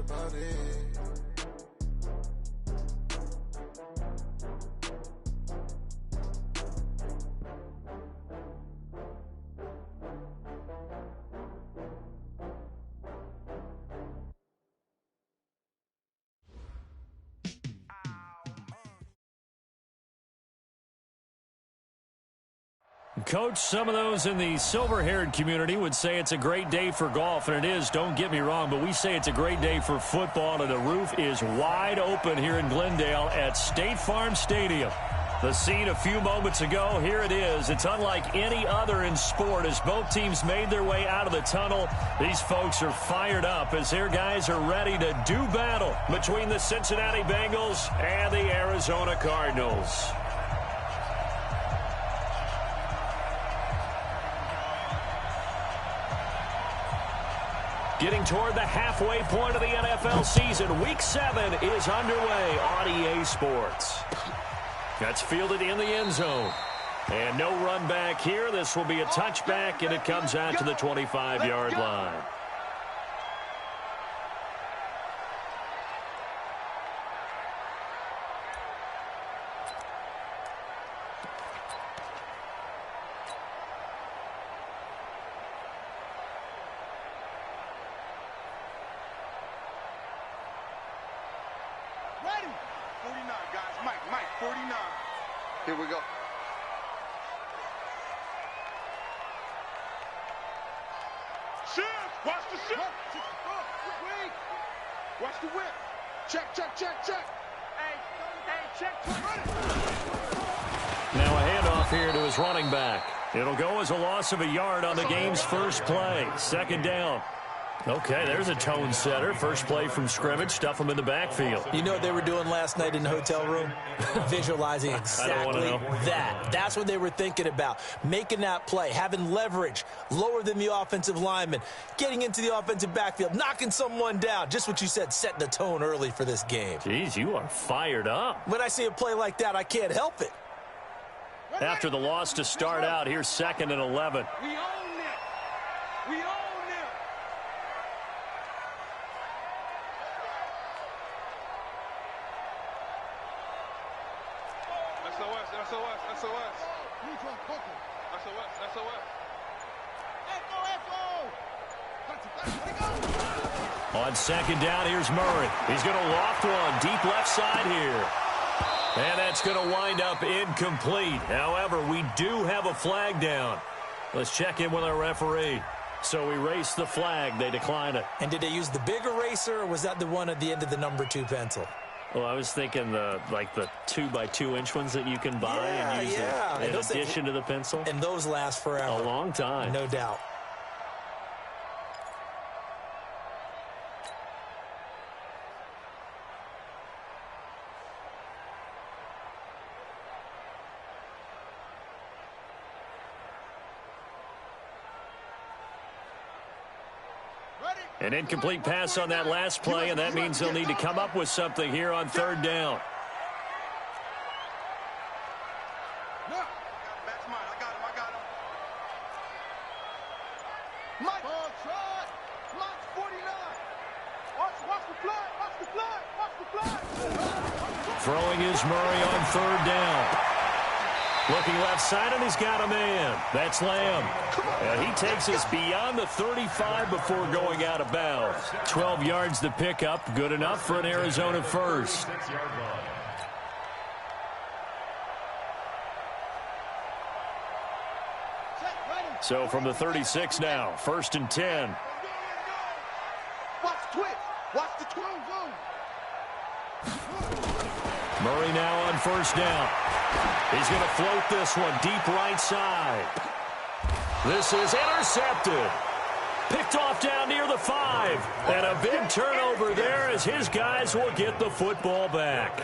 about it. Coach, some of those in the silver-haired community would say it's a great day for golf, and it is, don't get me wrong, but we say it's a great day for football, and the roof is wide open here in Glendale at State Farm Stadium. The scene a few moments ago, here it is. It's unlike any other in sport as both teams made their way out of the tunnel. These folks are fired up as their guys are ready to do battle between the Cincinnati Bengals and the Arizona Cardinals. Getting toward the halfway point of the NFL season. Week 7 is underway on EA Sports. That's fielded in the end zone. And no run back here. This will be a touchback, and it comes out to the 25-yard line. Ready? 49, guys. Mike, 49. Here we go. Shift! Watch the shift! Watch the whip. Check. Hey, check. Now a handoff here to his running back. It'll go as a loss of a yard on the game's first play. Second down. Okay, there's a tone setter. First play from scrimmage. Stuff them in the backfield. You know what they were doing last night in the hotel room? Visualizing exactly that. That's what they were thinking about. Making that play, having leverage, lower than the offensive lineman, getting into the offensive backfield, knocking someone down. Just what you said, setting the tone early for this game. Jeez, you are fired up. When I see a play like that, I can't help it. After the loss to start out, here's 2nd and 11. We own it. We own it. SOS. On second down, here's Murray. He's going to loft one deep left side here. And that's going to wind up incomplete. However, we do have a flag down. Let's check in with our referee. So we erase the flag. They decline it. And did they use the big eraser, or was that the one at the end of the number 2 pencil? Well, I was thinking the 2x2-inch ones that you can buy and use in addition to the pencil. And those last forever. A long time. No doubt. An incomplete pass on that last play, and that means they'll need to come up with something here on third down. That's mine. I got him. Mike. Mike 49. Watch the flag. Throwing is Murray on third down. Looking left side, and he's got a man. That's Lamb. He takes us beyond the 35 before going out of bounds. 12 yards to pick up. Good enough for an Arizona first. So from the 36 now, 1st and 10. Watch the twitch. Watch the twitch. Murray now on first down. He's going to float this one deep right side. This is intercepted. Picked off down near the 5. And a big turnover there as his guys will get the football back.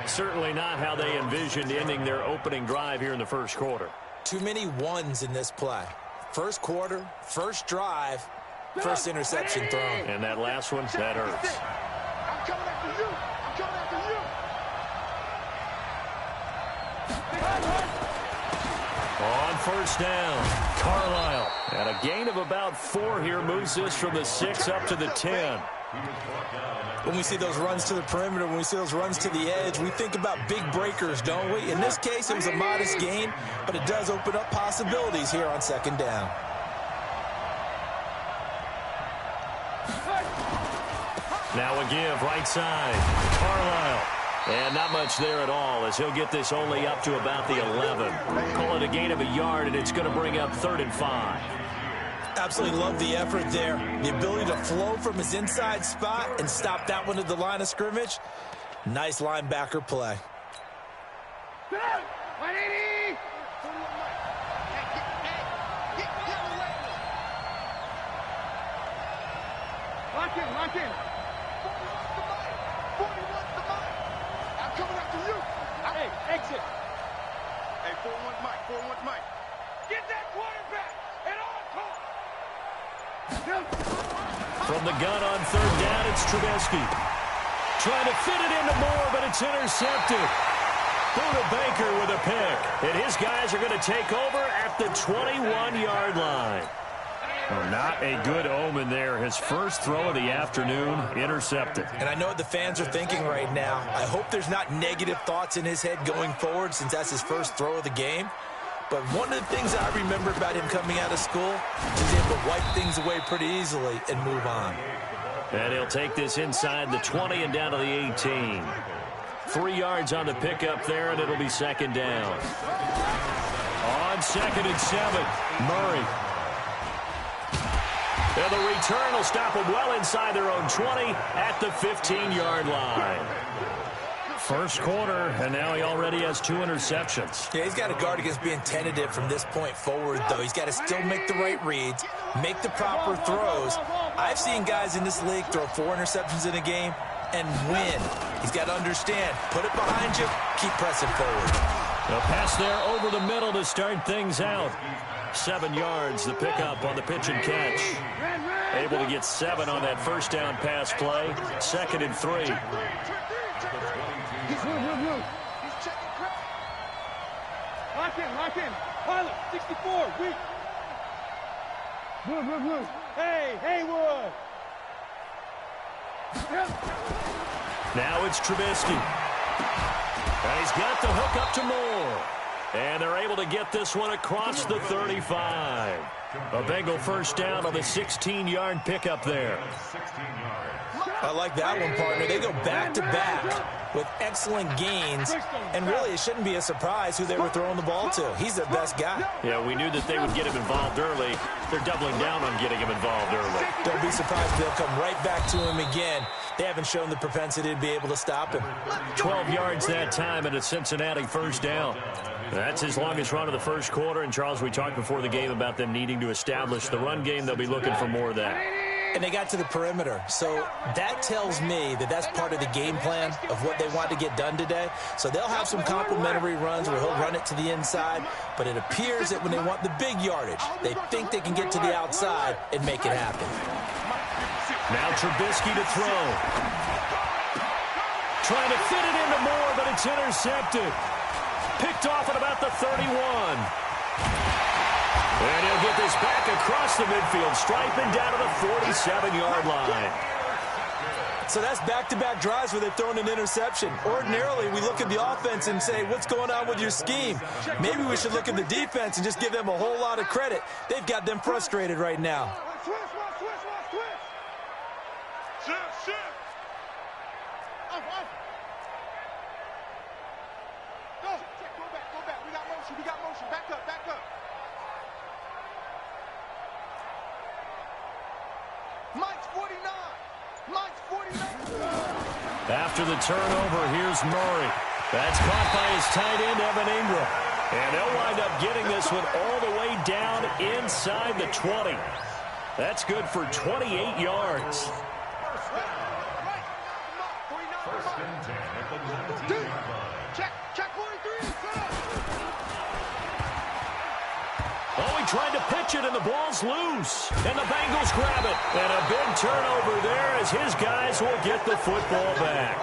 Certainly not how they envisioned ending their opening drive here in the first quarter. Too many ones in this play. First quarter, first drive, first interception thrown. And that last one, that hurts. I'm coming after you. On first down, Carlisle. And a gain of about 4 here moves this from the 6 up to the 10. When we see those runs to the perimeter, when we see those runs to the edge, we think about big breakers, don't we? In this case, it was a modest gain, but it does open up possibilities here on second down. Now a give, right side. Carlisle. And not much there at all, as he'll get this only up to about the 11. Call it a gain of a yard, and it's going to bring up 3rd and 5. Absolutely love the effort there. The ability to flow from his inside spot and stop that one at the line of scrimmage. Nice linebacker play. Lock in, lock in. 40 wants the mic. I'm coming after you. Hey, exit. Hey, 4-1 Mike, 4-1 Mike. Get that quarterback and on call. From the gun on 3rd down, it's Trubisky. Trying to fit it into Moore, but it's intercepted. Buda Baker with a pick. And his guys are going to take over at the 21-yard line. Well, not a good omen there. His first throw of the afternoon, intercepted. And I know what the fans are thinking right now. I hope there's not negative thoughts in his head going forward since that's his first throw of the game. But one of the things I remember about him coming out of school, he's able to wipe things away pretty easily and move on. And he'll take this inside the 20 and down to the 18. 3 yards on the pickup there, and it'll be second down. On 2nd and 7, Murray. And the return will stop them well inside their own 20 at the 15-yard line. First quarter, and now he already has 2 interceptions. Yeah, he's got to guard against being tentative from this point forward, though. He's got to still make the right reads, make the proper throws. I've seen guys in this league throw 4 interceptions in a game and win. He's got to understand, put it behind you, keep pressing forward. A pass there over the middle to start things out. 7 yards, the pickup on the pitch and catch. Able to get 7 on that first down pass play. 2nd and 3. He's checking crowd. Lock in. Pilot, 64, weak. Blue. Hey, Haywood. Now it's Trubisky. And he's got the hook up to Moore. And they're able to get this one across the 35. A Bengal first down on the 16-yard pickup there. I like that one, partner. They go back-to-back with excellent gains, and really it shouldn't be a surprise who they were throwing the ball to. He's their best guy. Yeah, we knew that they would get him involved early. They're doubling down on getting him involved early. Don't be surprised if they'll come right back to him again. They haven't shown the propensity to be able to stop him. 12 yards that time and a Cincinnati first down. That's his longest run of the first quarter. And, Charles, we talked before the game about them needing to establish the run game. They'll be looking for more of that. And they got to the perimeter. So that tells me that that's part of the game plan of what they want to get done today. So they'll have some complimentary runs where he'll run it to the inside. But it appears that when they want the big yardage, they think they can get to the outside and make it happen. Now Trubisky to throw. Trying to fit it into Moore, but it's intercepted. Picked off at about the 31. And he'll get this back across the midfield stripe and down to the 47-yard line. So that's back-to-back drives where they've thrown an interception. Ordinarily, we look at the offense and say, what's going on with your scheme? Maybe we should look at the defense and just give them a whole lot of credit. They've got them frustrated right now. We got motion. Back up. Mike's 49. After the turnover, here's Murray. That's caught by his tight end, Evan Ingram. And they'll wind up getting this one all the way down inside the 20. That's good for 28 yards. Check 43. Oh, he tried to pitch it, and the ball's loose. And the Bengals grab it. And a big turnover there as his guys will get the football back.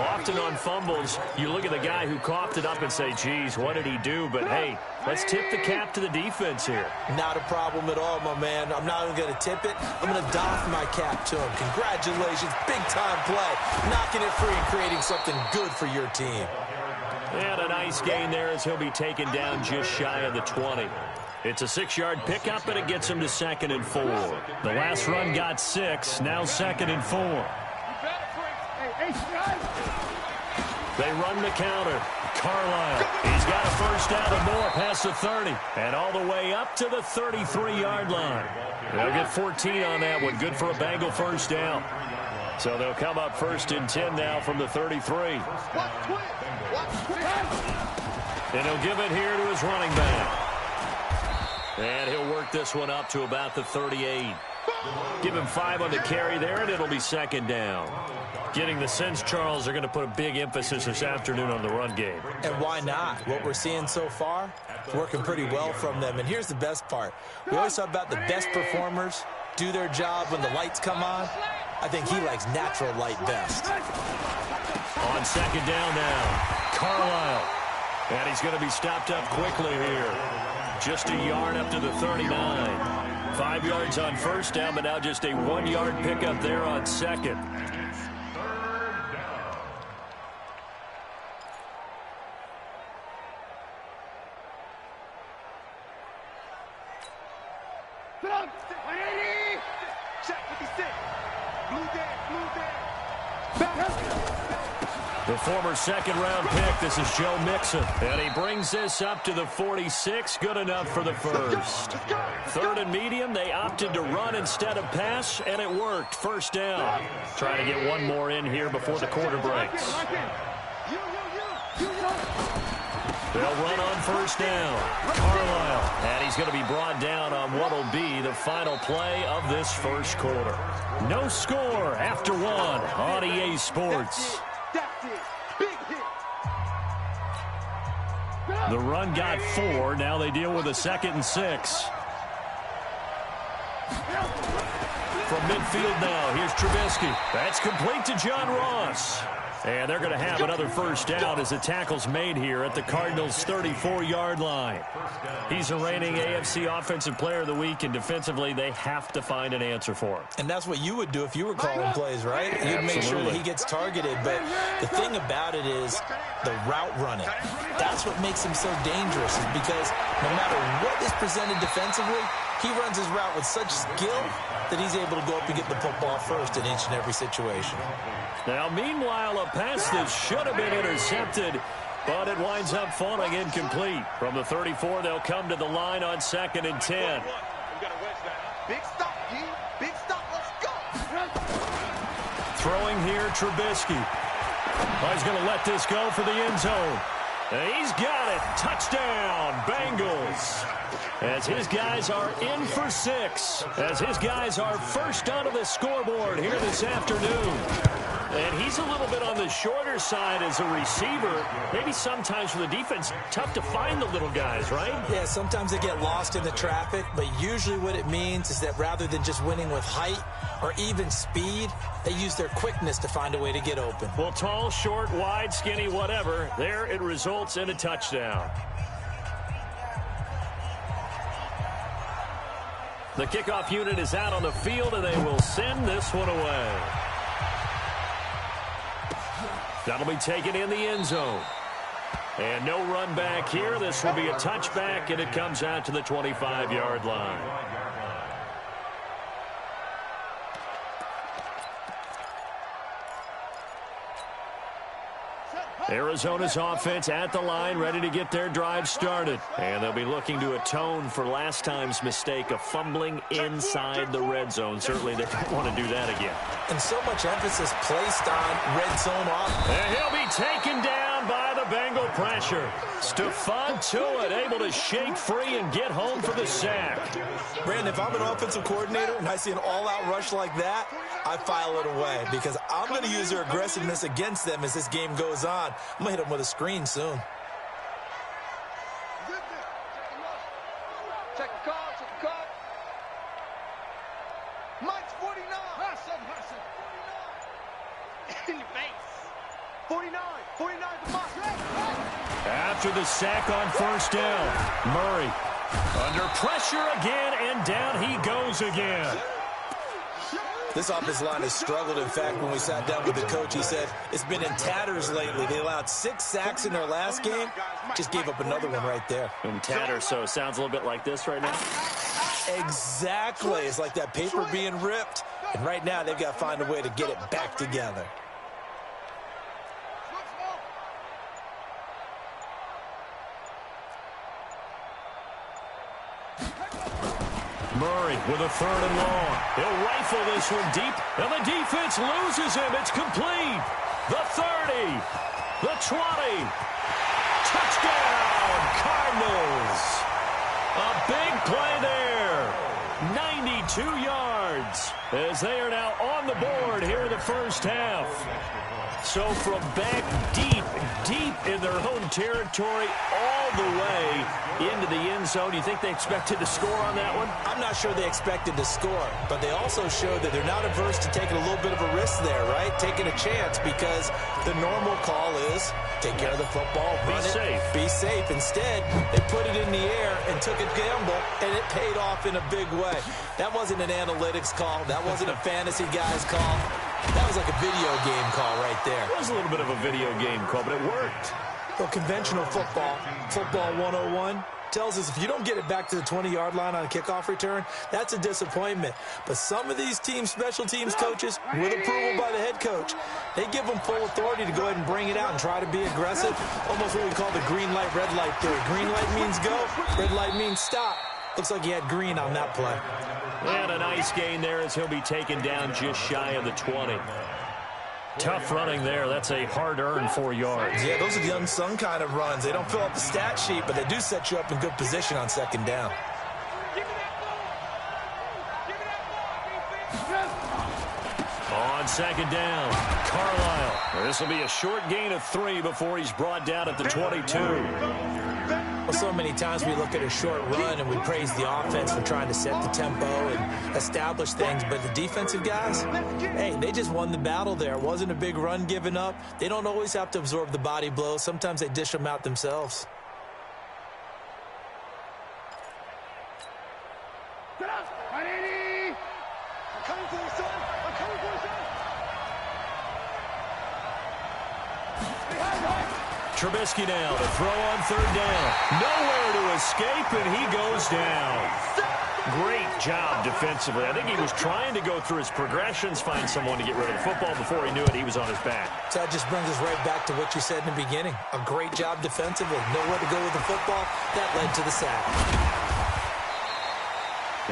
Often on fumbles, you look at the guy who coughed it up and say, geez, what did he do? But, hey, let's tip the cap to the defense here. Not a problem at all, my man. I'm not even going to tip it. I'm going to doff my cap to him. Congratulations. Big-time play. Knocking it free and creating something good for your team. And a nice gain there as he'll be taken down just shy of the 20. It's a 6-yard pickup, and it gets him to 2nd and 4. The last run got 6, now 2nd and 4. They run the counter. Carlisle, he's got a first down and more past the 30, and all the way up to the 33-yard line. They'll get 14 on that one. Good for a Bengal first down. So they'll come up 1st and 10 now from the 33. And he'll give it here to his running back. And he'll work this one up to about the 38. Give him 5 on the carry there, and it'll be 2nd down. Getting the sense, Charles, they're going to put a big emphasis this afternoon on the run game. And why not? What we're seeing so far, it's working pretty well from them. And here's the best part. We always talk about the best performers do their job when the lights come on. I think he likes natural light best. On 2nd down now, Carlisle. And he's going to be stopped up quickly here. Just a yard up to the 39. 5 yards on first down, but now just a 1-yard pickup there on 2nd. The former 2nd-round pick, this is Joe Mixon. And he brings this up to the 46, good enough for the first. 3rd and medium, they opted to run instead of pass, and it worked. First down. Trying to get one more in here before the quarter breaks. They'll run on first down. Carlisle. And he's going to be brought down on what will be the final play of this first quarter. No score after 1 on EA Sports. The run got 4. Now they deal with a 2nd and 6. From midfield now, here's Trubisky. That's complete to John Ross. And they're going to have another first down as the tackle's made here at the Cardinals' 34-yard line. He's a reigning AFC Offensive Player of the Week, and defensively, they have to find an answer for him. And that's what you would do if you were calling plays, right? You'd make sure that he gets targeted. But the thing about it is the route running. That's what makes him so dangerous, is because no matter what is presented defensively, he runs his route with such skill that he's able to go up and get the football first in each and every situation. Now, meanwhile, a pass that should have been intercepted, but it winds up falling incomplete. From the 34, they'll come to the line on 2nd and 10. Big stop, G. Big stop. Let's go. Throwing here, Trubisky. Oh, he's going to let this go for the end zone. And he's got it. Touchdown, Bengals. As his guys are in for 6. As his guys are first onto the scoreboard here this afternoon. And he's a little bit on the shorter side as a receiver. Maybe sometimes for the defense, tough to find the little guys, right? Yeah, sometimes they get lost in the traffic, but usually what it means is that rather than just winning with height or even speed, they use their quickness to find a way to get open. Well, tall, short, wide, skinny, whatever, there it results in a touchdown. The kickoff unit is out on the field, and they will send this one away. That'll be taken in the end zone. And no run back here. This will be a touchback, and it comes out to the 25-yard line. Arizona's offense at the line, ready to get their drive started. And they'll be looking to atone for last time's mistake of fumbling inside the red zone. Certainly they don't want to do that again. And so much emphasis placed on red zone offense. And he'll be taken down by the Bengal pressure. Stephon Tuitt able to shake free and get home for the sack. Brandon, if I'm an offensive coordinator and I see an all-out rush like that, I file it away because I'm going to use their aggressiveness against them as this game goes on. I'm going to hit them with a screen soon. Check the call. Mike's 49. In your face. After the sack on first down, Murray under pressure again, and down he goes again. This offensive line has struggled. In fact, when we sat down with the coach, he said it's been in tatters lately. They allowed 6 sacks in their last game. Just gave up another one right there. In tatters, so it sounds a little bit like this right now. Exactly. It's like that paper being ripped. And right now, they've got to find a way to get it back together. Murray with a 3rd and long. He'll rifle this one deep, and the defense loses him. It's complete. The 30, the 20. Touchdown, Cardinals. A big play there. 92 yards as they are now on the board here in the first half. So from back deep in their own territory all the way into the end zone, you think they expected to score on that one? I'm not sure they expected to score, but they also showed that they're not averse to taking a little bit of a risk there, right? Taking a chance, because the normal call is take care of the football, run it, be safe. Instead, they put it in the air and took a gamble, and it paid off in a big way. That wasn't an analytics call. That wasn't a fantasy guy's call. That was like a video game call right there. It was a little bit of a video game call, but it worked. Well, conventional football 101, tells us if you don't get it back to the 20-yard line on a kickoff return, that's a disappointment. But some of these teams, special teams coaches, with approval by the head coach, they give them full authority to go ahead and bring it out and try to be aggressive. Almost what we call the green light, red light theory. Green light means go, red light means stop. Looks like he had green on that play. And a nice gain there as he'll be taken down just shy of the 20. Tough running there. That's a hard-earned 4 yards. Yeah, those are the unsung kind of runs. They don't fill up the stat sheet, but they do set you up in good position on 2nd down. On 2nd down, Carlisle. This will be a short gain of 3 before he's brought down at the 22. Well, so many times we look at a short run and we praise the offense for trying to set the tempo and establish things, but the defensive guys, hey, they just won the battle there. It wasn't a big run given up. They don't always have to absorb the body blows. Sometimes they dish them out themselves. Trubisky now to throw on 3rd down. Nowhere to escape, and he goes down. Great job defensively. I think he was trying to go through his progressions, find someone to get rid of the football. Before he knew it, he was on his back. So that just brings us right back to what you said in the beginning. A great job defensively. Nowhere to go with the football. That led to the sack.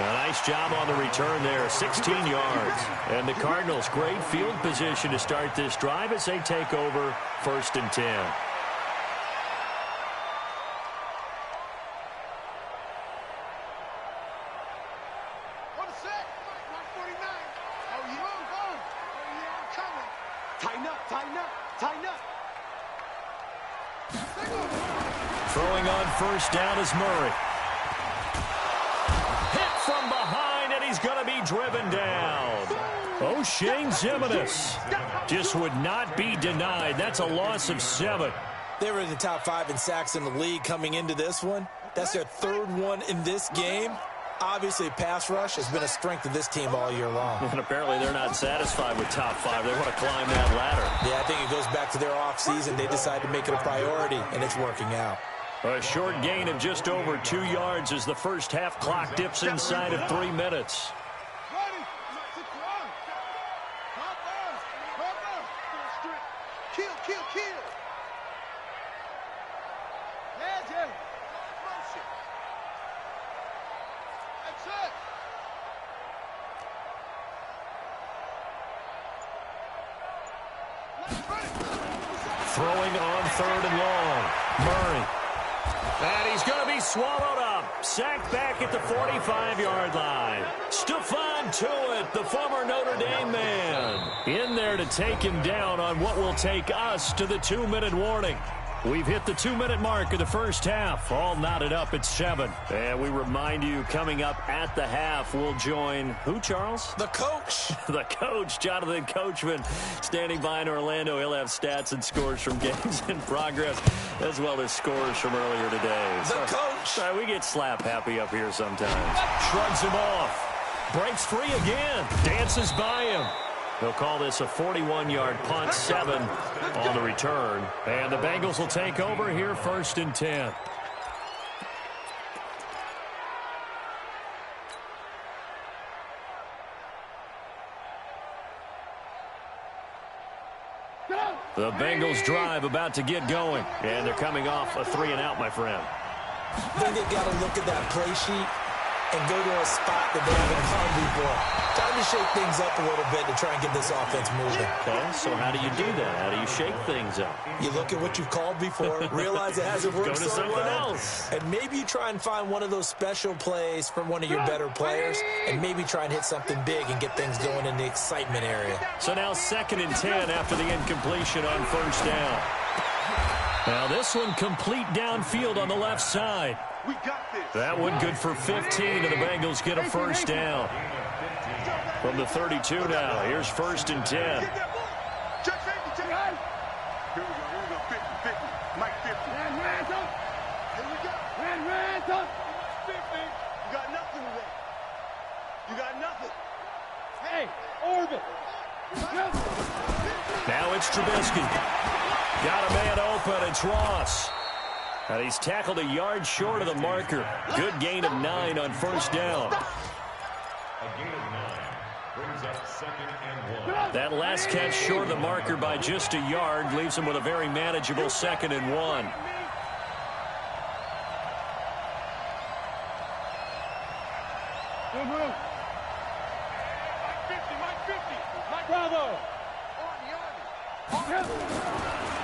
A nice job on the return there, 16 yards. And the Cardinals, great field position to start this drive as they take over 1st and 10. Throwing on 1st down is Murray. Hit from behind, and he's going to be driven down. O'Shane Ximines just would not be denied. That's a loss of 7. They were in the top 5 in sacks in the league coming into this one. That's their 3rd one in this game. Obviously, pass rush has been a strength of this team all year long. And apparently they're not satisfied with top 5. They want to climb that ladder. Yeah, I think it goes back to their offseason. They decided to make it a priority, and it's working out. A short gain of just over 2 yards as the first half clock dips inside of 3 minutes. Throwing on 3rd and long. Murray. And he's going to be swallowed up. Sacked back at the 45-yard line. Stephon Tuitt, the former Notre Dame man, in there to take him down on what will take us to the 2-minute warning. We've hit the 2-minute mark of the first half. All knotted up at 7. And we remind you, coming up at the half, we'll join who, Charles? The coach. The coach, Jonathan Coachman, standing by in Orlando. He'll have stats and scores from games in progress, as well as scores from earlier today. The coach. We get slap happy up here sometimes. Shrugs him off. Breaks free again. Dances by him. They'll call this a 41-yard punt, 7 on the return. And the Bengals will take over here, 1st and 10. The Bengals drive about to get going. And they're coming off a 3-and-out, my friend. I think they've got to look at that play sheet and go to a spot that they haven't gone before. Time to shake things up a little bit to try and get this offense moving. Okay, so how do you do that? How do you shake things up? You look at what you've called before, realize it hasn't worked Go to so something well, else. and maybe you try and find one of those special plays from one of your better players, and maybe try and hit something big and get things going in the excitement area. So now 2nd and 10 after the incompletion on 1st down. Now this one complete downfield on the left side. We got this. That one good for 15, and the Bengals get a 1st down. From the 32 now, here's 1st and 10. Get that ball. Check safety, check. Here we go, 50, Mike 50. Ransom. Here we go. Ransom. 50. You got nothing today. You got nothing. Hey, orbit. Now it's Trubisky. Got a man open, it's Ross. And he's tackled a yard short of the marker. Good gain of 9 on 1st down. A gain of 9 brings up 2nd and 1. That last catch short of the marker by just a yard leaves him with a very manageable 2nd and 1.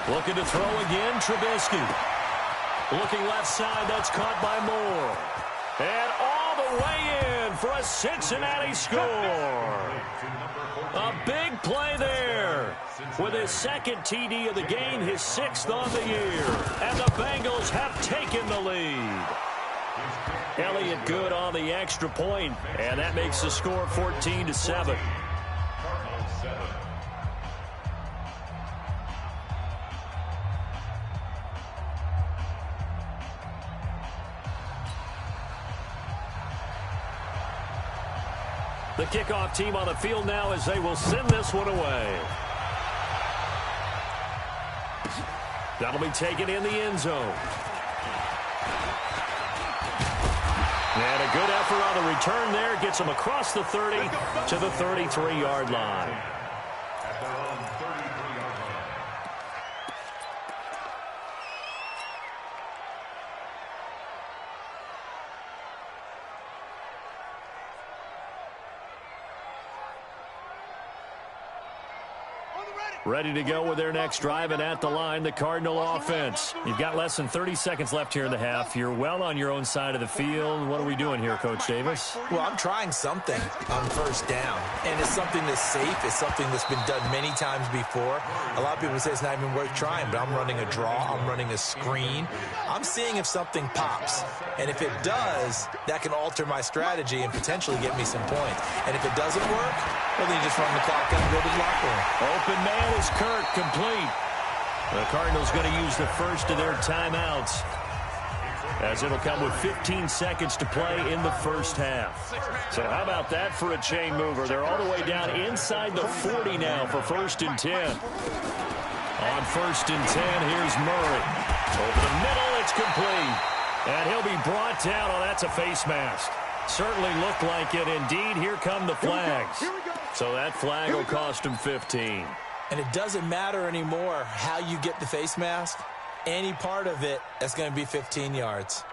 Looking to throw again, Trubisky. Looking left side, that's caught by Moore. And all the way in for a Cincinnati score. A big play there. With his 2nd TD of the game, his 6th on the year. And the Bengals have taken the lead. Elliott good on the extra point, and that makes the score 14-7. The kickoff team on the field now as they will send this one away. That'll be taken in the end zone. And a good effort on the return there. Gets them across the 30 to the 33-yard line. At their own 33-yard line. Ready to go with their next drive, and at the line, the Cardinal offense. You've got less than 30 seconds left here in the half. You're well on your own side of the field. What are we doing here, Coach Davis? Well, I'm trying something on 1st down, and it's something that's safe. It's something that's been done many times before. A lot of people say it's not even worth trying, but I'm running a draw. I'm running a screen. I'm seeing if something pops, and if it does, that can alter my strategy and potentially get me some points. And if it doesn't work, well, then you just run the clock out and go to the locker room. Open man is Kirk, complete. The Cardinals going to use the first of their timeouts, as it'll come with 15 seconds to play in the first half. So how about that for a chain mover? They're all the way down inside the 40 now for 1st and 10. On 1st and 10, here's Murray. Over the middle, it's complete. And he'll be brought down. Oh, that's a face mask. Certainly looked like it. Indeed, here come the flags. So that flag will cost him 15. And it doesn't matter anymore how you get the face mask. Any part of it, that's going to be 15 yards.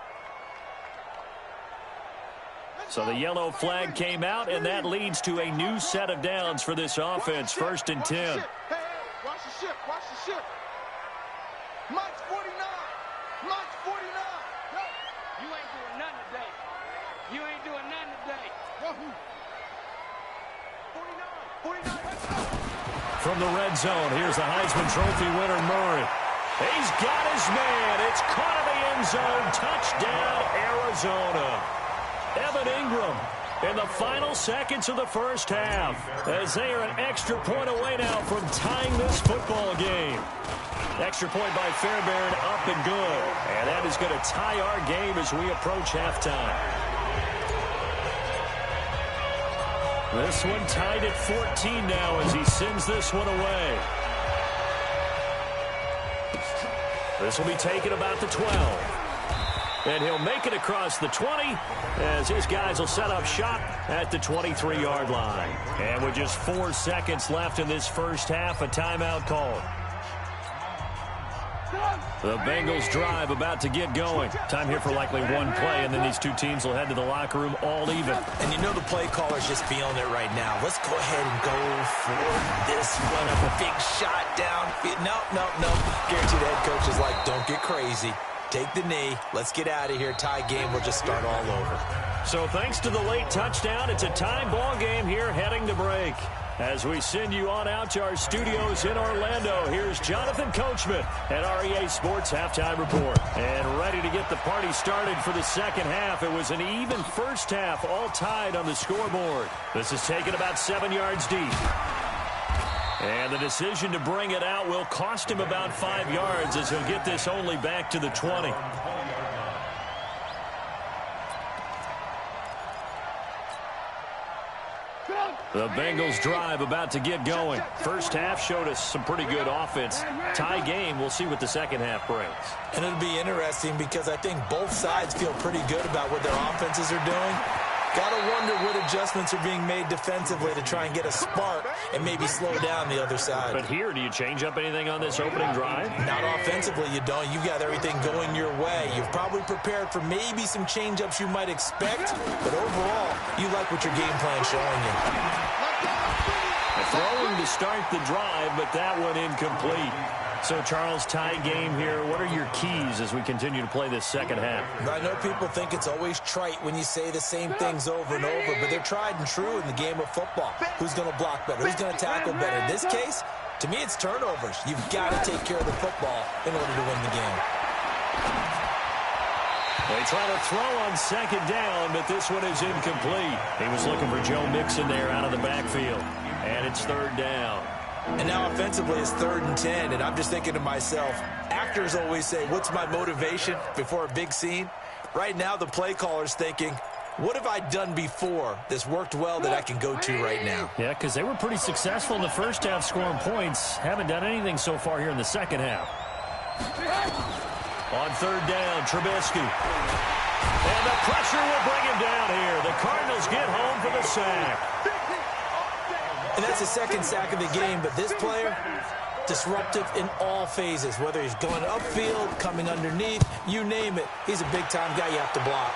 So the yellow flag came out, and that leads to a new set of downs for this offense. 1st and 10. Hey, watch the ship, watch the ship. Mike's 49. Mike's 49. You ain't doing nothing today. You ain't doing nothing today. 49. 49. From the red zone, here's the Heisman Trophy winner, Murray. He's got his man. It's caught in the end zone. Touchdown, Arizona. Evan Ingram in the final seconds of the first half, as they are an extra point away now from tying this football game. Extra point by Fairbairn, up and good. And that is going to tie our game as we approach halftime. This one tied at 14 now as he sends this one away. This will be taken about the 12. And he'll make it across the 20 as his guys will set up shop at the 23-yard line. And with just 4 seconds left in this first half, a timeout called. The Bengals drive about to get going. Time here for likely one play, and then these two teams will head to the locker room all even. And you know the play caller's just feeling it right now. Let's go ahead and go for this one. A big shot down. No. Guaranteed the head coach is like, don't get crazy. Take the knee. Let's get out of here. Tie game. We'll just start all over. So thanks to the late touchdown, it's a tie ball game here heading to break. As we send you on out to our studios in Orlando, here's Jonathan Coachman at REA Sports Halftime Report. And ready to get the party started for the second half. It was an even first half, all tied on the scoreboard. This is taken about 7 yards deep. And the decision to bring it out will cost him about 5 yards as he'll get this only back to the 20. The Bengals drive about to get going. First half showed us some pretty good offense. Tie game, we'll see what the second half brings. And it'll be interesting because I think both sides feel pretty good about what their offenses are doing. Gotta wonder what adjustments are being made defensively to try and get a spark and maybe slow down the other side. But here, do you change up anything on this opening drive? Not offensively, you don't. You've got everything going your way. You've probably prepared for maybe some change-ups you might expect, but overall, you like what your game plan's showing you. Throwing to start the drive, but that one incomplete. So, Charles, tie game here. What are your keys as we continue to play this second half? I know people think it's always trite when you say the same things over and over, but they're tried and true in the game of football. Who's going to block better? Who's going to tackle better? In this case, to me, it's turnovers. You've got to take care of the football in order to win the game. They try to throw on second down, but this one is incomplete. He was looking for Joe Mixon there out of the backfield. And it's third down. And now offensively it's 3rd and 10, and I'm just thinking to myself, actors always say, what's my motivation before a big scene? Right now the play caller's thinking, what have I done before that's worked well that I can go to right now? Yeah, because they were pretty successful in the first half scoring points. Haven't done anything so far here in the second half. On third down, Trubisky. And the pressure will bring him down here. The Cardinals get home for the sack. And that's the second sack of the game, but this player, disruptive in all phases, whether he's going upfield, coming underneath, you name it. He's a big-time guy you have to block.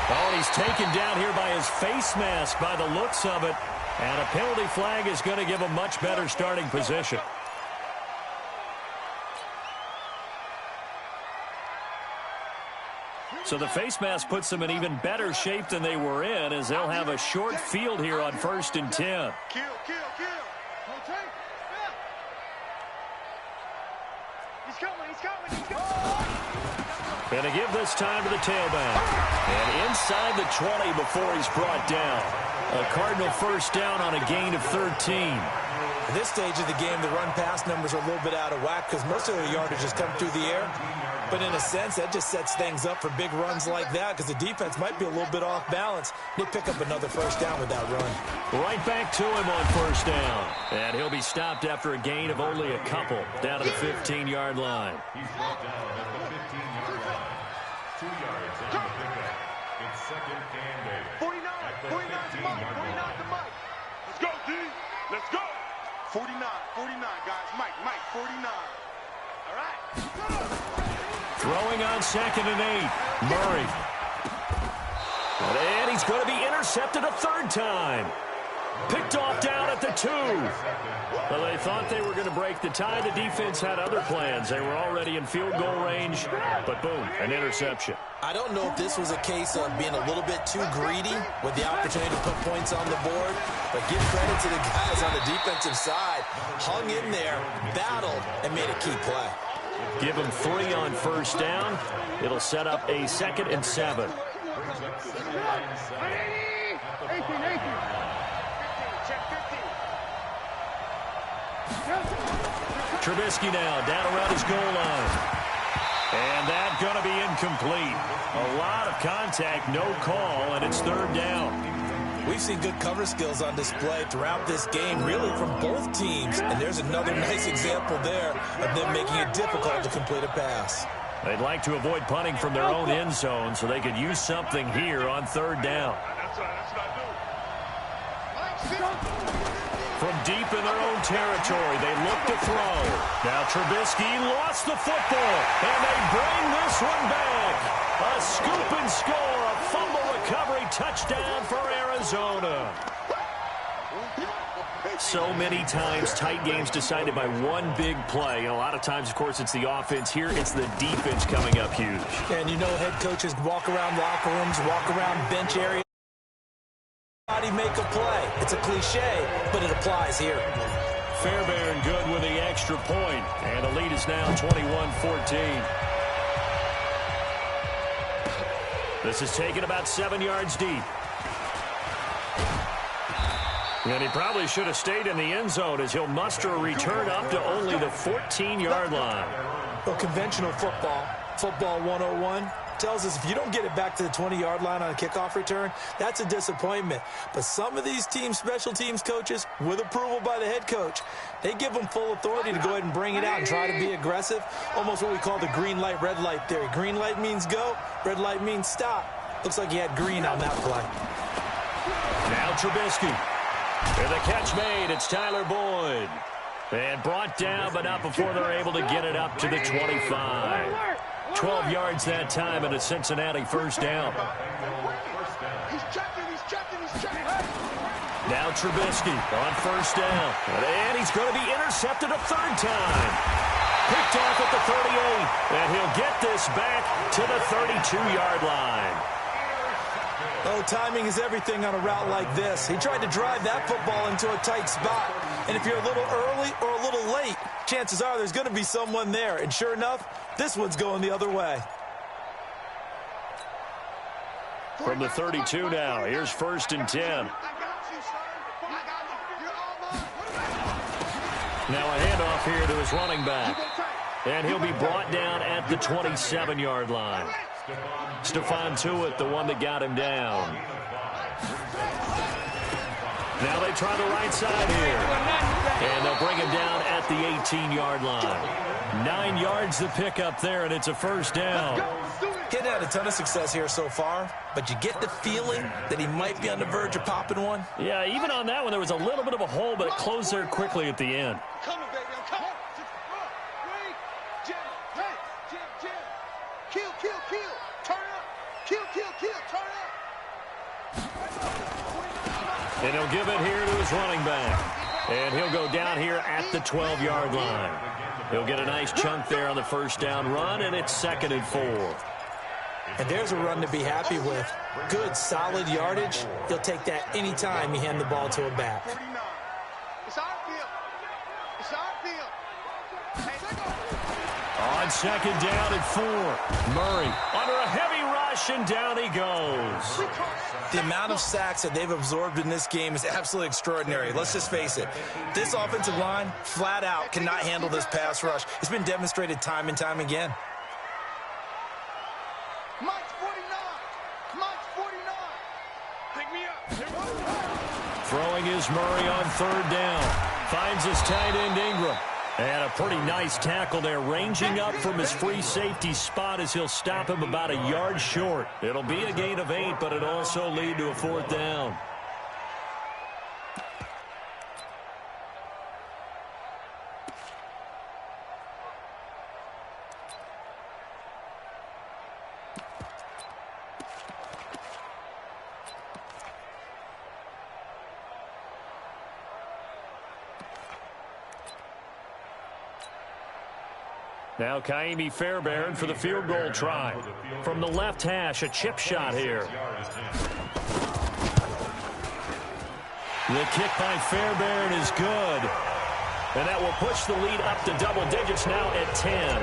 Oh, and he's taken down here by his face mask by the looks of it. And a penalty flag is going to give him much better starting position. So the face mask puts them in even better shape than they were in, as they'll have a short field here on 1st and 10. Kill. He's coming. Going to give this time to the tailback. And inside the 20 before he's brought down. A Cardinal first down on a gain of 13. At this stage of the game, the run-pass numbers are a little bit out of whack because most of the yardage has come through the air. But in a sense, that just sets things up for big runs like that because the defense might be a little bit off balance. They pick up another first down with that run. Right back to him on first down. And he'll be stopped after a gain of only a couple down to the 15-yard line. He's brought down at the 15-yard line. 2 yards on the pickup. It's 2nd and 8. 49 to Mike. Let's go, D. Let's go. 49, guys. Mike, 49. All right. Throwing on 2nd and 8. Murray. And he's going to be intercepted a 3rd time. Picked off down at the 2. Well, they thought they were going to break the tie. The defense had other plans. They were already in field goal range, but boom, an interception. I don't know if this was a case of being a little bit too greedy with the opportunity to put points on the board, but give credit to the guys on the defensive side. Hung in there, battled, and made a key play. Give them 3 on first down. It'll set up a 2nd and 7. Trubisky now down around his goal line. And that's going to be incomplete. A lot of contact, no call, and it's 3rd down. We've seen good cover skills on display throughout this game, really from both teams. And there's another nice example there of them making it difficult to complete a pass. They'd like to avoid punting from their own end zone so they could use something here on 3rd down. From deep in their own territory, they look to throw. Now Trubisky lost the football, and they bring this one back. A scoop and score, a fumble recovery touchdown for Arizona. So many times, tight games decided by one big play. And a lot of times, of course, it's the offense. Here, it's the defense coming up huge. And you know head coaches walk around locker rooms, walk around bench areas. Make a play. It's a cliche, but it applies here. Fairbairn good with the extra point, and the lead is now 21-14. This is taken about 7 yards deep. And he probably should have stayed in the end zone as he'll muster a return up to only the 14-yard line. Well, conventional football 101, tells us if you don't get it back to the 20-yard line on a kickoff return, that's a disappointment. But some of these teams, special teams coaches, with approval by the head coach, they give them full authority to go ahead and bring it out and try to be aggressive, almost what we call the green light, red light theory. Green light means go, red light means stop. Looks like he had green on that play. Now Trubisky. And the catch made, it's Tyler Boyd. And brought down, but not before they're able to get it up to the 25. 12 yards that time, and a Cincinnati first down. He's checking. Now Trubisky on first down. And he's going to be intercepted a 3rd time. Picked off at the 38. And he'll get this back to the 32-yard line. Oh, timing is everything on a route like this. He tried to drive that football into a tight spot. And if you're a little early or a little late, chances are there's going to be someone there. And sure enough, this one's going the other way. From the 32 now, here's 1st and 10. Now a handoff here to his running back. And he'll be brought down at the 27-yard line. Stephon Tuitt, the one that got him down. Now they try the right side here. And they'll bring him down at the 18-yard line. 9 yards to pick up there, and it's a first down. Getting had a ton of success here so far, but you get the feeling that he might be on the verge of popping one. Yeah, even on that one, there was a little bit of a hole, but it closed there quickly at the end. I'm coming, baby. I'm coming. Jim. Kill. Turn up. Kill. Turn up. And he'll give it here to his running back. And he'll go down here at the 12-yard line. He'll get a nice chunk there on the first down run, and it's 2nd and 4. And there's a run to be happy with. Good, solid yardage. He'll take that any time you hand the ball to a back. It's our field. On 2nd down and 4. Murray under a heavy rush, and down he goes. The amount of sacks that they've absorbed in this game is absolutely extraordinary. Let's just face it. This offensive line, flat out, cannot handle this pass rush. It's been demonstrated time and time again. Mike's 49. Pick me up. Throwing is Murray on 3rd down. Finds his tight end Ingram. And a pretty nice tackle there, ranging up from his free safety spot as he'll stop him about a yard short. It'll be a gain of 8, but it'll also lead to a 4th down. Now Kaimi Fairbairn for the field goal try. From the left hash, a chip shot here. The kick by Fairbairn is good. And that will push the lead up to double digits now at 10.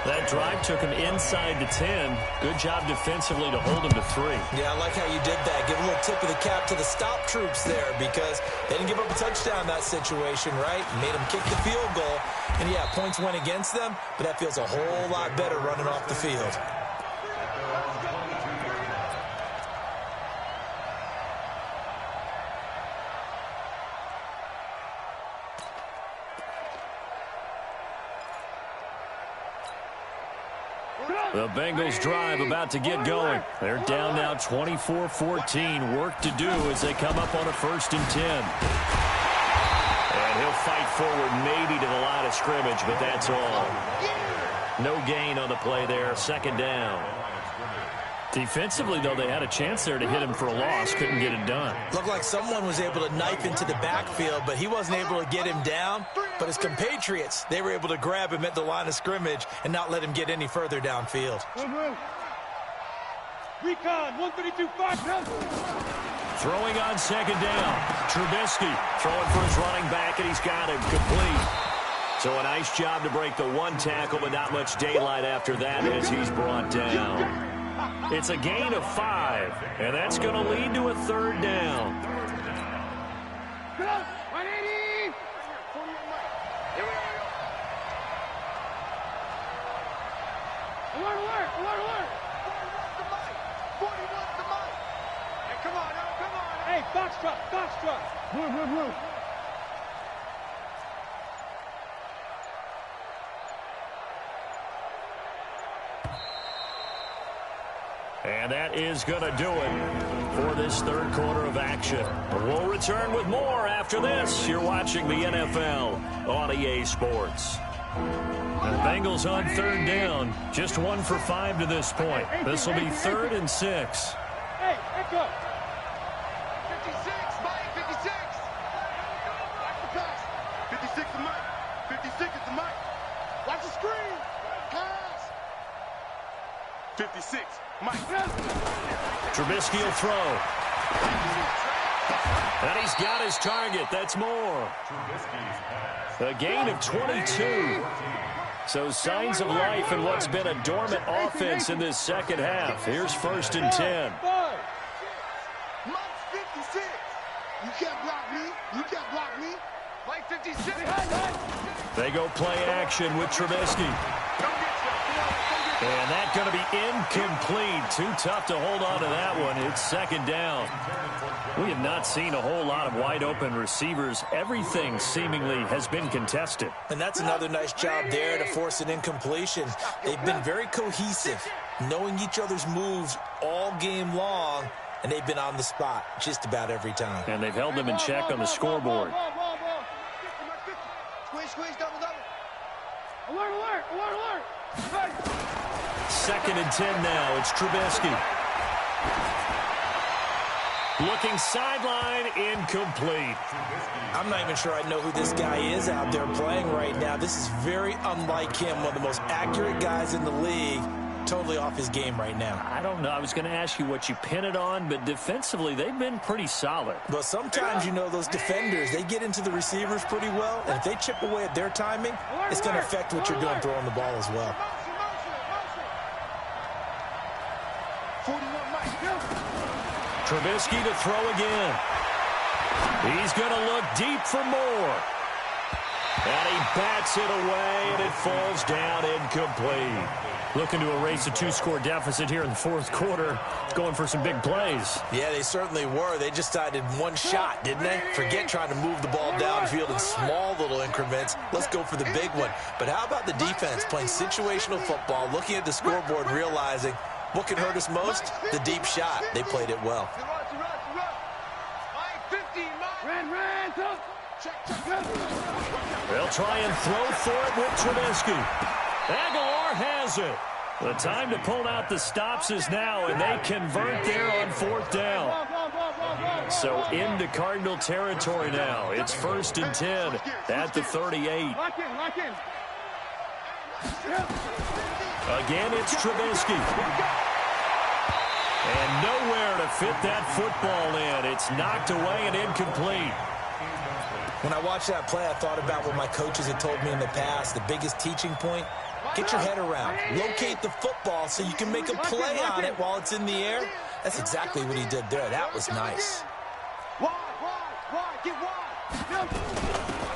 That drive took him inside the 10. Good job defensively to hold him to 3. Yeah, I like how you did that. Give a little tip of the cap to the stop troops there because they didn't give up a touchdown in that situation, right? Made them kick the field goal. And, yeah, points went against them, but that feels a whole lot better running off the field. The Bengals drive about to get going. They're down now 24-14. Work to do as they come up on a 1st and 10. And he'll fight forward maybe to the line of scrimmage, but that's all. No gain on the play there. 2nd down. Defensively, though, they had a chance there to hit him for a loss. Couldn't get it done. Looked like someone was able to knife into the backfield, but he wasn't able to get him down. But his compatriots, they were able to grab him at the line of scrimmage and not let him get any further downfield. Recon, 132-5. Throwing on 2nd down. Trubisky throwing for his running back, and he's got him complete. So a nice job to break the 1 tackle, but not much daylight after that as he's brought down. It's a gain of 5, and that's going to lead to a 3rd down. Go, 180. Here we go. Alert, alert, alert, alert. 41's the mic. Hey, come on, now, come on. Hey, box truck. Move. And that is going to do it for this 3rd quarter of action. We'll return with more after this. You're watching the NFL on EA Sports. The Bengals on 3rd down. Just 1 for 5 to this point. This will be 3rd and 6. Hey, echo. 56, Mike, 56. Watch the pass. 56 is Mike. 56 is the Mike. Watch the screen. Pass. 56. Mike. Trubisky will throw. And he's got his target. That's more. A gain of 22. So signs of life in what's been a dormant offense in this 2nd half. Here's 1st and 10. Mike's 56. You can't block me. Mike 56. They go play action with Trubisky. And that's going to be incomplete. Too tough to hold on to that one. It's 2nd down. We have not seen a whole lot of wide-open receivers. Everything seemingly has been contested. And that's another nice job there to force an incompletion. They've been very cohesive, knowing each other's moves all game long, and they've been on the spot just about every time. And they've held them in check on the scoreboard. Squeeze, double. Alert. 2nd and 10 now. It's Trubisky. Looking sideline, incomplete. I'm not even sure I know who this guy is out there playing right now. This is very unlike him, one of the most accurate guys in the league. Totally off his game right now. I don't know. I was going to ask you what you pin it on, but defensively, they've been pretty solid. But sometimes, those defenders, they get into the receivers pretty well, and if they chip away at their timing, it's going to affect what you're doing throwing the ball as well. 41 Mike. Trubisky to throw again. He's going to look deep for more. And he bats it away, and it falls down incomplete. Looking to erase a 2-score deficit here in the 4th quarter. Going for some big plays. Yeah, they certainly were. They just decided one shot, didn't they? Forget trying to move the ball downfield in small little increments. Let's go for the big one. But how about the defense playing situational football, looking at the scoreboard, realizing what can hurt us most? The deep shot. They played it well. They'll try and throw for it with Trubisky. Aguilar has it. The time to pull out the stops is now, and they convert there on 4th down. So into Cardinal territory now. It's 1st and 10 at the 38. Again, it's Trubisky. And nowhere to fit that football in. It's knocked away and incomplete. When I watched that play, I thought about what my coaches had told me in the past. The biggest teaching point, get your head around. Locate the football so you can make a play on it while it's in the air. That's exactly what he did there. That was nice.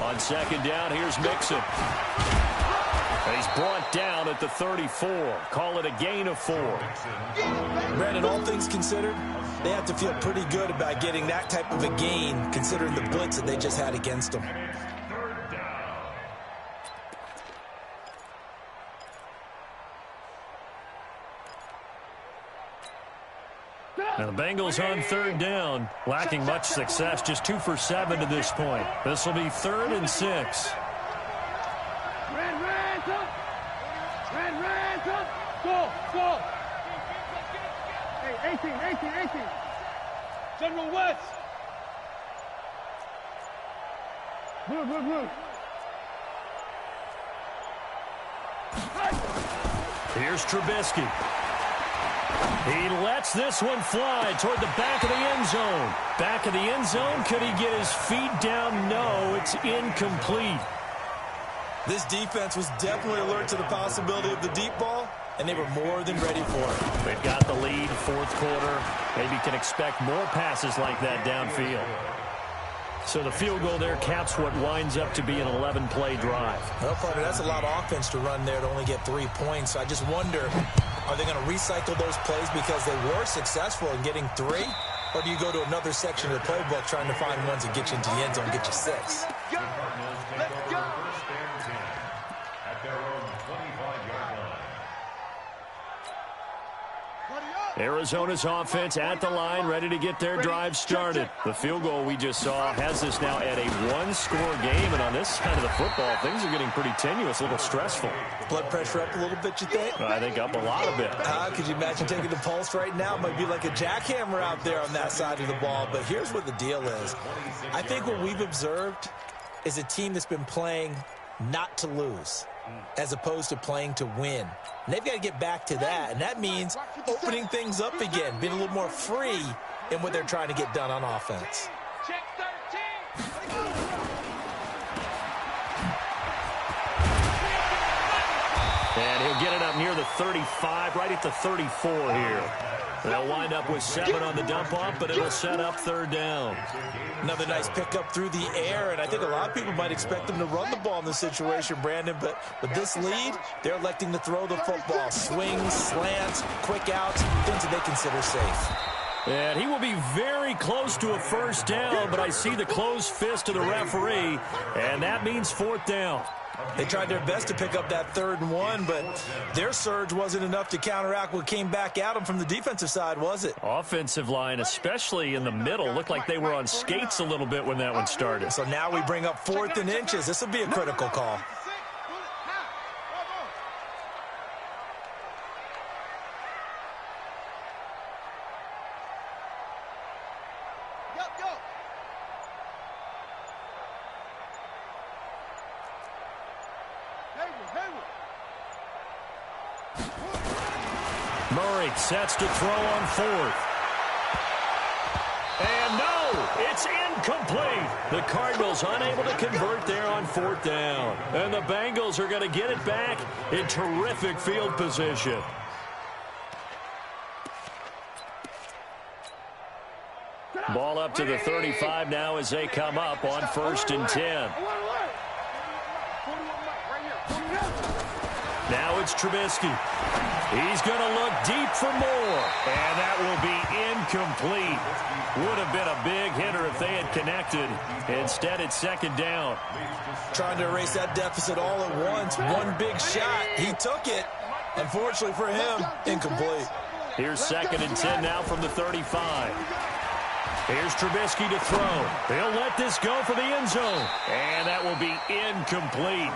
On second down, here's Mixon. He's brought down at the 34. Call it a gain of 4. Brandon, all things considered, they have to feel pretty good about getting that type of a gain, considering the blitz that they just had against them. Now the Bengals on third down, lacking much success, just 2 for 7 to this point. This will be 3rd and 6. Go. Hey, 18. General West. Move. Here's Trubisky. He lets this one fly toward the back of the end zone. Back of the end zone. Could he get his feet down? No, it's incomplete. This defense was definitely alert to the possibility of the deep ball, and they were more than ready for it. They've got the lead, 4th quarter. Maybe can expect more passes like that downfield. So the field goal there caps what winds up to be an 11-play drive. Well, partner, that's a lot of offense to run there to only get 3 points. So I just wonder, are they going to recycle those plays because they were successful in getting 3? Or do you go to another section of the playbook trying to find ones that get you into the end zone and get you 6? Let's go. First and 10 at their own 25-yard line. Arizona's offense at the line, ready to get their drive started. The field goal we just saw has us now at a 1-score game, and on this side of the football, things are getting pretty tenuous, a little stressful. Blood pressure up a little bit, you think? I think up a lot of it. Could you imagine taking the pulse right now? It might be like a jackhammer out there on that side of the ball, but here's what the deal is. I think what we've observed is a team that's been playing not to lose, as opposed to playing to win. And they've got to get back to that, and that means opening things up again, being a little more free in what they're trying to get done on offense. Check 13. And he'll get it up near the 35, right at the 34 here. They'll wind up with 7 on the dump-off, but it'll set up 3rd down. Another nice pickup through the air, and I think a lot of people might expect them to run the ball in this situation, Brandon, but with this lead, they're electing to throw the football. Swings, slants, quick outs, things that they consider safe. And he will be very close to a 1st down, but I see the closed fist of the referee, and that means 4th down. They tried their best to pick up that 3rd and 1, but their surge wasn't enough to counteract what came back at them from the defensive side, was it? Offensive line, especially in the middle, looked like they were on skates a little bit when that one started. So now we bring up 4th and inches. This will be a critical call. Murray sets to throw on 4th. And no, it's incomplete. The Cardinals unable to convert there on 4th down. And the Bengals are going to get it back in terrific field position. Ball up to the 35 now as they come up on 1st and 10. Now it's Trubisky. He's going to look deep for more, and that will be incomplete. Would have been a big hitter if they had connected. Instead, it's 2nd down. Trying to erase that deficit all at once. One big shot. He took it. Unfortunately for him, incomplete. Here's 2nd and 10 now from the 35. Here's Trubisky to throw. They'll let this go for the end zone, and that will be incomplete.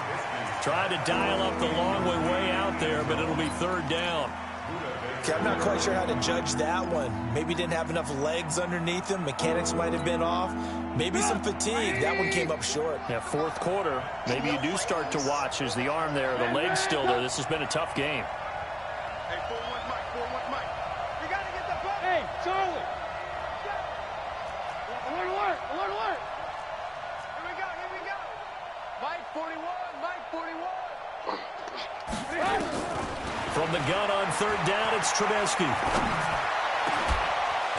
Tried to dial up the long way out there, but it'll be 3rd down. Okay, I'm not quite sure how to judge that one. Maybe didn't have enough legs underneath him. Mechanics might have been off. Maybe some fatigue. That one came up short. Yeah, fourth quarter. Maybe you do start to watch as the arm there, the leg's still there. This has been a tough game. Hey, 4-1 Mike, 4-1 Mike. You got to get the ball. Hey, Charlie. I want to work. I want to work. Here we go. Here we go. Mike 41. Mike 41. From the gun on third down, it's Trubisky.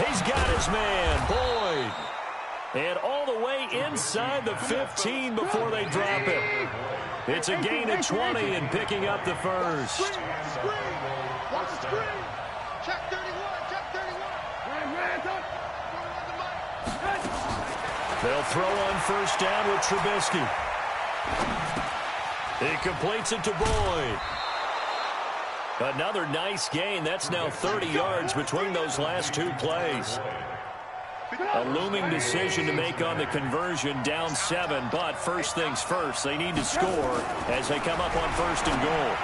He's got his man, Boyd. And all the way inside the 15 before they drop it. It's a gain of 20 and picking up the first. Screen. Watch the screen. Check 31. Check 31. They'll throw on first down with Trubisky. He completes it to Boyd. Another nice gain. That's now 30 yards between those last two plays. A looming decision to make on the conversion, down 7, but first things first, they need to score as they come up on first and goal.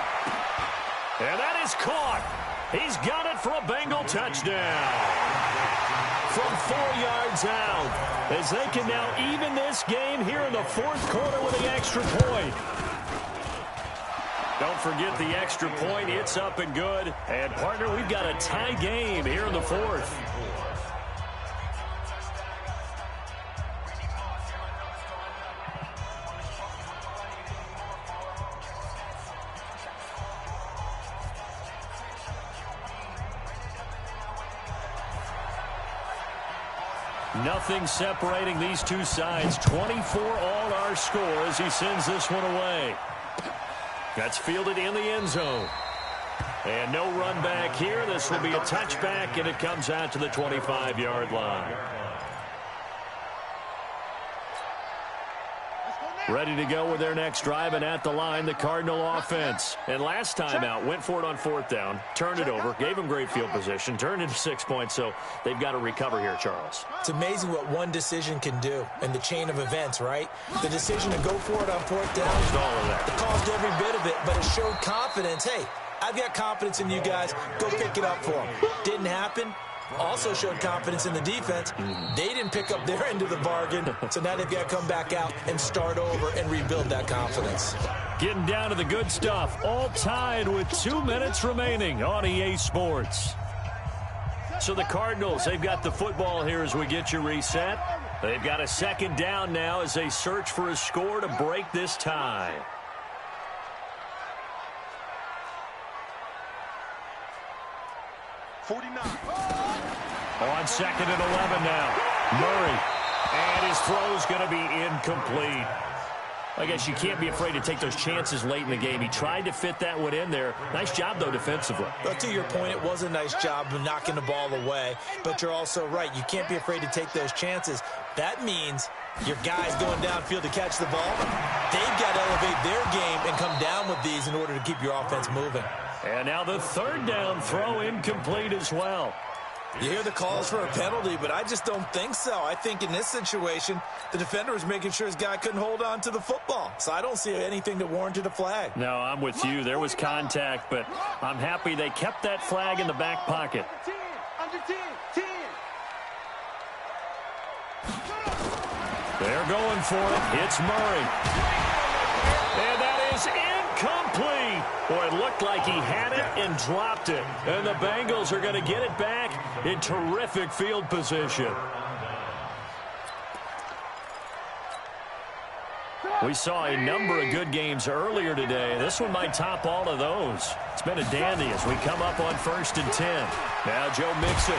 And that is caught. He's got it for a Bengal touchdown. From 4 yards out, as they can now even this game here in the fourth quarter with the extra point. Don't forget the extra point. It's up and good. And, partner, we've got a tie game here in the fourth. Nothing separating these two sides. 24 all our score as he sends this one away. That's fielded in the end zone. And no run back here. This will be a touchback, and it comes out to the 25-yard line. Ready to go with their next drive, and at the line, the Cardinal offense. And last time out, went for it on fourth down, turned it over, gave them great field position, turned into 6 points, so they've got to recover here, Charles. It's amazing what one decision can do in the chain of events, right? The decision to go for it on fourth down. Caused all of that. It caused every bit of it, but it showed confidence. Hey, I've got confidence in you guys. Go pick it up for them. Didn't happen. Also showed confidence in the defense. They didn't pick up their end of the bargain, so now they've got to come back out and start over and rebuild that confidence. Getting down to the good stuff, all tied with 2 minutes remaining on EA Sports. So the Cardinals, they've got the football here as we get you reset. They've got a second down now as they search for a score to break this tie. On second and 11 now. Murray. And his throw's going to be incomplete. I guess you can't be afraid to take those chances late in the game. He tried to fit that one in there. Nice job, though, defensively. But to your point, it was a nice job of knocking the ball away. But you're also right. You can't be afraid to take those chances. That means your guys going downfield to catch the ball, they've got to elevate their game and come down with these in order to keep your offense moving. And now the third down throw incomplete as well. You hear the calls for a penalty, but I just don't think so. I think in this situation, the defender was making sure his guy couldn't hold on to the football. So I don't see anything that warranted a flag. No, I'm with you. There was contact, but I'm happy they kept that flag in the back pocket. Under 10, 10. They're going for it. It's Murray. And that is incomplete. Boy, it looked like he had it and dropped it. And the Bengals are going to get it back in terrific field position. We saw a number of good games earlier today. This one might top all of those. It's been a dandy as we come up on first and 10. Now Joe Mixon.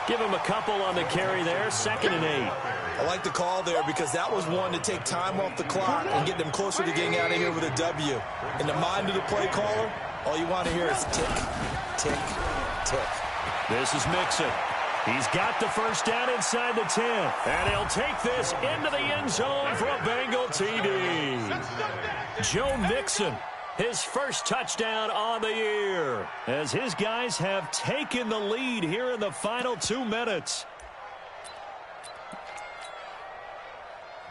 Give him a couple on the carry there. Second and 8. I like the call there because that was one to take time off the clock and get them closer to getting out of here with a W. In the mind of the play caller, all you want to hear is tick, tick, tick. This is Mixon. He's got the first down inside the 10. And he'll take this into the end zone for a Bengal TD. Joe Mixon, his first touchdown on the year, as his guys have taken the lead here in the final 2 minutes.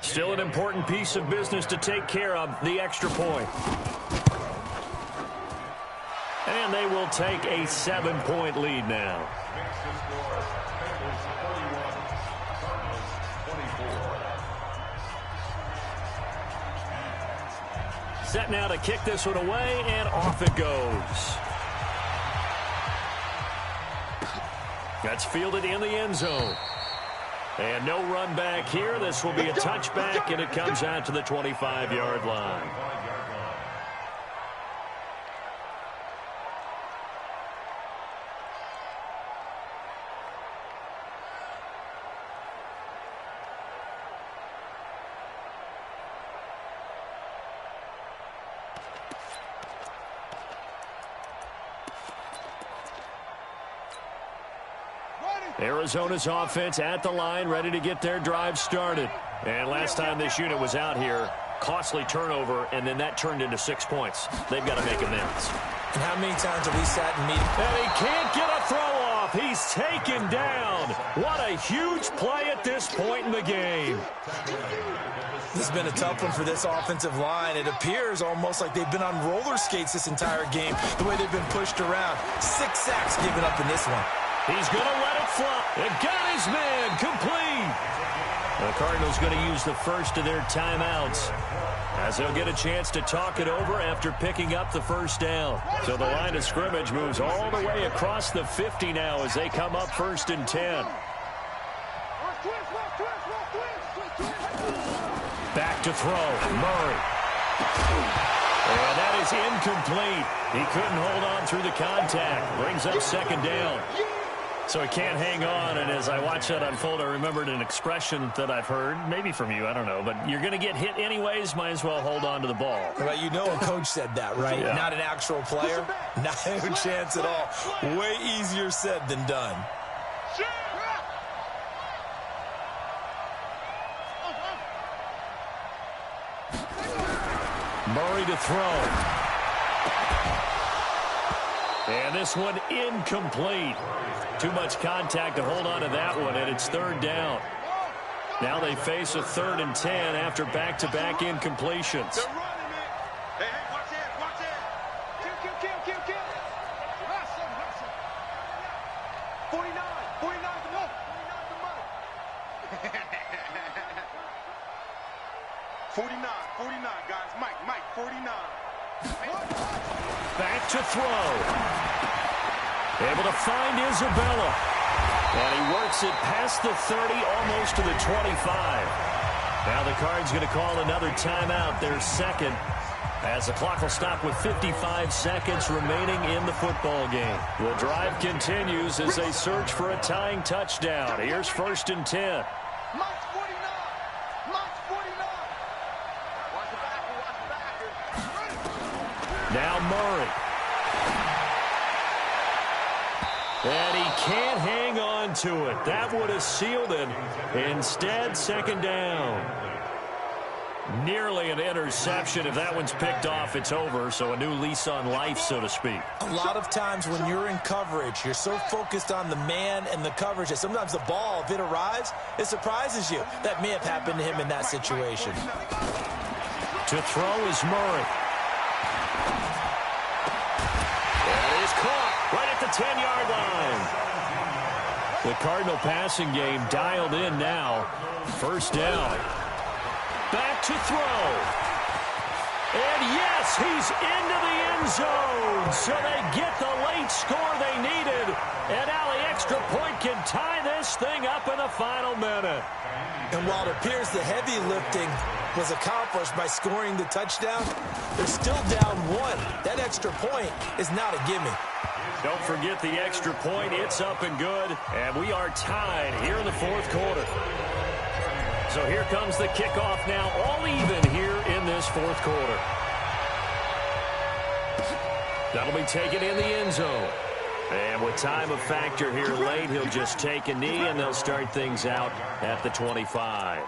Still an important piece of business to take care of, the extra point. And they will take a 7-point lead now. Makes the score. Bengals 41, Cardinals 24. Set now to kick this one away, and off it goes. That's fielded in the end zone. And no run back here. This will be a touchback, and it comes out to the 25-yard line. Arizona's offense at the line, ready to get their drive started. And last time this unit was out here, costly turnover, and then that turned into 6 points. They've got to make amends. And how many times have we sat in meetings? And he can't get a throw off. He's taken down. What a huge play at this point in the game. This has been a tough one for this offensive line. It appears almost like they've been on roller skates this entire game, the way they've been pushed around. 6 sacks given up in this one. He's going to let it fly. It got his man complete. The Cardinals going to use the first of their timeouts as they'll get a chance to talk it over after picking up the first down. So the line of scrimmage moves all the way across the 50 now as they come up 1st and 10. Back to throw. Murray. And that is incomplete. He couldn't hold on through the contact. Brings up 2nd down. So he can't hang on, and as I watch that unfold, I remembered an expression that I've heard, maybe from you, I don't know, but you're going to get hit anyways, might as well hold on to the ball. Well, you know a coach said that, right? Yeah. Not an actual player. Not a chance at all. Way easier said than done. Murray to throw. And this one incomplete. Too much contact to hold on to that one, and it's 3rd down. Now they face a 3rd and 10 after back-to-back incompletions. They're running it. Hey, watch it, watch it. Kill. Russell. 49 to money. 49, guys. Mike, 49. Back to throw. Able to find Isabella. And he works it past the 30, almost to the 25. Now the Cards going to call another timeout, their 2nd, as the clock will stop with 55 seconds remaining in the football game. The drive continues as they search for a tying touchdown. Here's 1st and 10. Mike's 49. Watch the backer. Now Murray. And he can't hang on to it. That would have sealed it. Instead, 2nd down. Nearly an interception. If that one's picked off, it's over. So a new lease on life, so to speak. A lot of times when you're in coverage, you're so focused on the man and the coverage that sometimes the ball, if it arrives, it surprises you. That may have happened to him in that situation. To throw is Murray. That is caught right at the 10-yard line. The Cardinal passing game dialed in now. 1st down. Back to throw. And yes, he's into the end zone. So they get the late score they needed. And now the extra point can tie this thing up in the final minute. And while it appears the heavy lifting was accomplished by scoring the touchdown, they're still down 1. That extra point is not a gimme. Don't forget the extra point. It's up and good. And we are tied here in the 4th quarter. So here comes the kickoff now, all even here in this 4th quarter. That'll be taken in the end zone. And with time of factor here late, he'll just take a knee, and they'll start things out at the 25.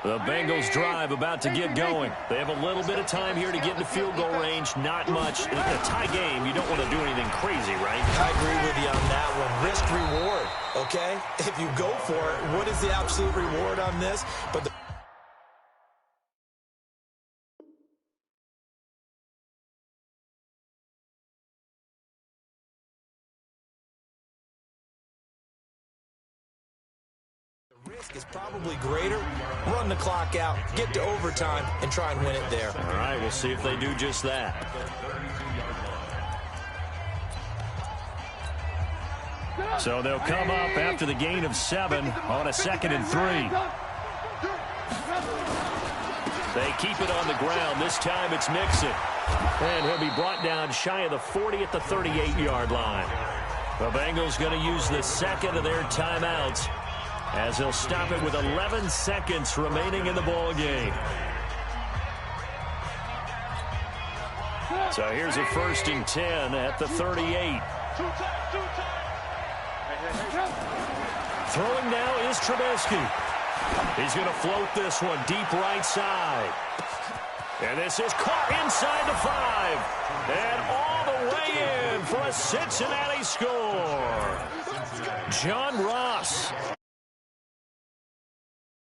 The Bengals drive about to get going. They have a little bit of time here to get into field goal range. Not much. In a tie game, you don't want to do anything crazy, right? I agree with you on that one. Risk-reward, okay? If you go for it, what is the absolute reward on this? But the risk is probably greater. Run the clock out, get to overtime, and try and win it there. All right, we'll see if they do just that. So they'll come up after the gain of 7 on a 2nd and 3. They keep it on the ground. This time it's Mixon. And he'll be brought down shy of the 40 at the 38-yard line. The Bengals going to use the second of their timeouts, as he'll stop it with 11 seconds remaining in the ball game. So here's a 1st and 10 at the 38. Throwing now is Trubisky. He's going to float this one deep right side. And this is caught inside the 5. And all the way in for a Cincinnati score. John Ross